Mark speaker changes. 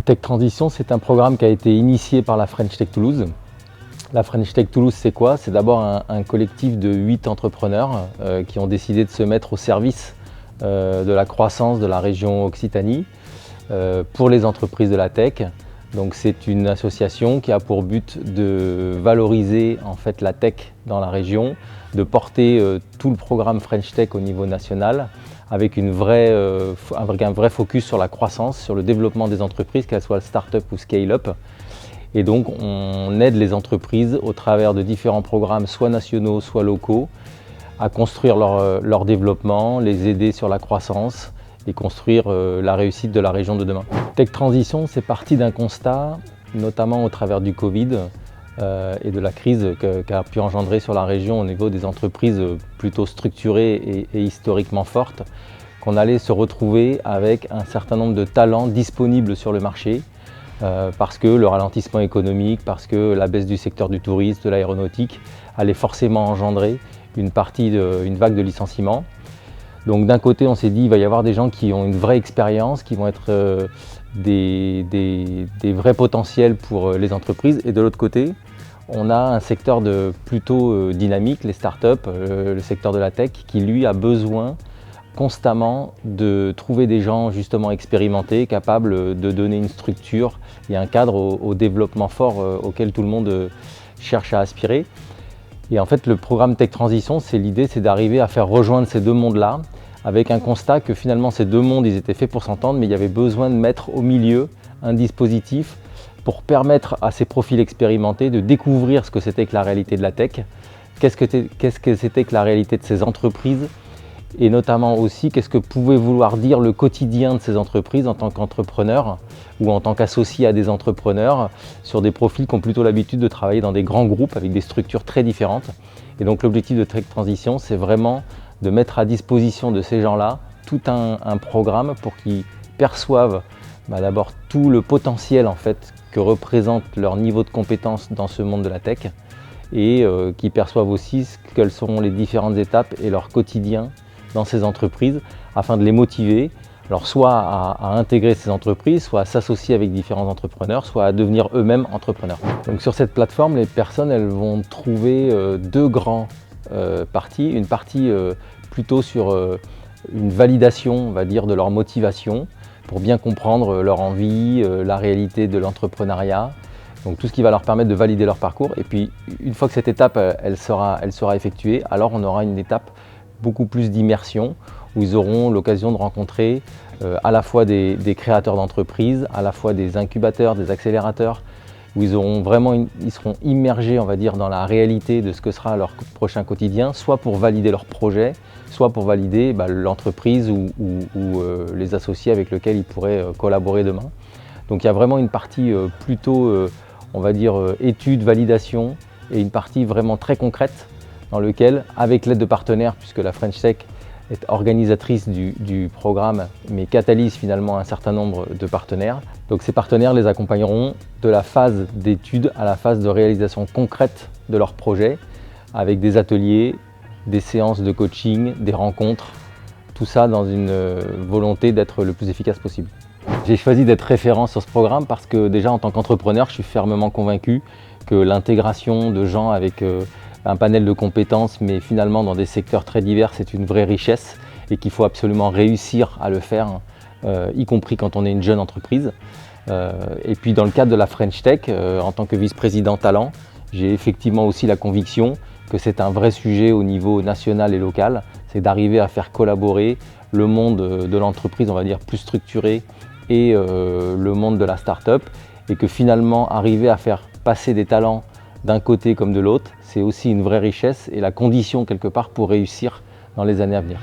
Speaker 1: Tech Transition, c'est un programme qui a été initié par la French Tech Toulouse. La French Tech Toulouse, c'est quoi? C'est d'abord un collectif de 8 entrepreneurs qui ont décidé de se mettre au service de la croissance de la région Occitanie pour les entreprises de la tech. Donc c'est une association qui a pour but de valoriser en fait la tech dans la région, de porter tout le programme French Tech au niveau national avec un vrai focus sur la croissance, sur le développement des entreprises, qu'elles soient start-up ou scale-up. Et donc on aide les entreprises au travers de différents programmes, soit nationaux, soit locaux, à construire leur développement, les aider sur la croissance et construire la réussite de la région de demain. Tech Transition, c'est parti d'un constat, notamment au travers du Covid et de la crise qu'a pu engendrer sur la région au niveau des entreprises plutôt structurées et historiquement fortes, qu'on allait se retrouver avec un certain nombre de talents disponibles sur le marché parce que le ralentissement économique, parce que la baisse du secteur du tourisme, de l'aéronautique allait forcément engendrer une vague de licenciements. Donc d'un côté, on s'est dit qu'il va y avoir des gens qui ont une vraie expérience, qui vont être des vrais potentiels pour les entreprises. Et de l'autre côté, on a un secteur plutôt dynamique, les startups, le secteur de la tech, qui lui a besoin constamment de trouver des gens justement expérimentés, capables de donner une structure et un cadre au développement fort auquel tout le monde cherche à aspirer. Et en fait, le programme Tech Transition, l'idée, c'est d'arriver à faire rejoindre ces deux mondes-là, avec un constat que finalement ces deux mondes, ils étaient faits pour s'entendre, mais il y avait besoin de mettre au milieu un dispositif pour permettre à ces profils expérimentés de découvrir ce que c'était que la réalité de la tech, qu'est-ce que c'était que la réalité de ces entreprises, et notamment aussi qu'est-ce que pouvait vouloir dire le quotidien de ces entreprises en tant qu'entrepreneurs ou en tant qu'associés à des entrepreneurs sur des profils qui ont plutôt l'habitude de travailler dans des grands groupes avec des structures très différentes. Et donc l'objectif de Tech Transition, c'est vraiment de mettre à disposition de ces gens-là tout un programme pour qu'ils perçoivent d'abord tout le potentiel en fait que représente leur niveau de compétence dans ce monde de la tech et qu'ils perçoivent aussi quelles seront les différentes étapes et leur quotidien dans ces entreprises afin de les motiver, alors soit à intégrer ces entreprises, soit à s'associer avec différents entrepreneurs, soit à devenir eux-mêmes entrepreneurs. Donc sur cette plateforme, les personnes elles vont trouver deux grands parties. Une partie plutôt sur une validation, on va dire, de leur motivation pour bien comprendre leur envie, la réalité de l'entrepreneuriat. Donc tout ce qui va leur permettre de valider leur parcours. Et puis une fois que cette étape elle sera effectuée, alors on aura une étape beaucoup plus d'immersion où ils auront l'occasion de rencontrer à la fois des créateurs d'entreprises, à la fois des incubateurs, des accélérateurs, où ils seront immergés, on va dire, dans la réalité de ce que sera leur prochain quotidien, soit pour valider leur projet, soit pour valider l'entreprise ou les associés avec lesquels ils pourraient collaborer demain. Donc il y a vraiment une partie plutôt, on va dire, étude, validation, et une partie vraiment très concrète dans lequel, avec l'aide de partenaires, puisque la French Tech est organisatrice du programme, mais catalyse finalement un certain nombre de partenaires. Donc ces partenaires les accompagneront de la phase d'étude à la phase de réalisation concrète de leur projet, avec des ateliers, des séances de coaching, des rencontres, tout ça dans une volonté d'être le plus efficace possible. J'ai choisi d'être référent sur ce programme parce que déjà en tant qu'entrepreneur, je suis fermement convaincu que l'intégration de gens avec un panel de compétences, mais finalement dans des secteurs très divers, c'est une vraie richesse et qu'il faut absolument réussir à le faire, y compris quand on est une jeune entreprise. Et puis dans le cadre de la French Tech, en tant que vice-président talent, j'ai effectivement aussi la conviction que c'est un vrai sujet au niveau national et local, c'est d'arriver à faire collaborer le monde de l'entreprise, on va dire, plus structuré et le monde de la start-up, et que finalement arriver à faire passer des talents d'un côté comme de l'autre, c'est aussi une vraie richesse et la condition quelque part pour réussir dans les années à venir.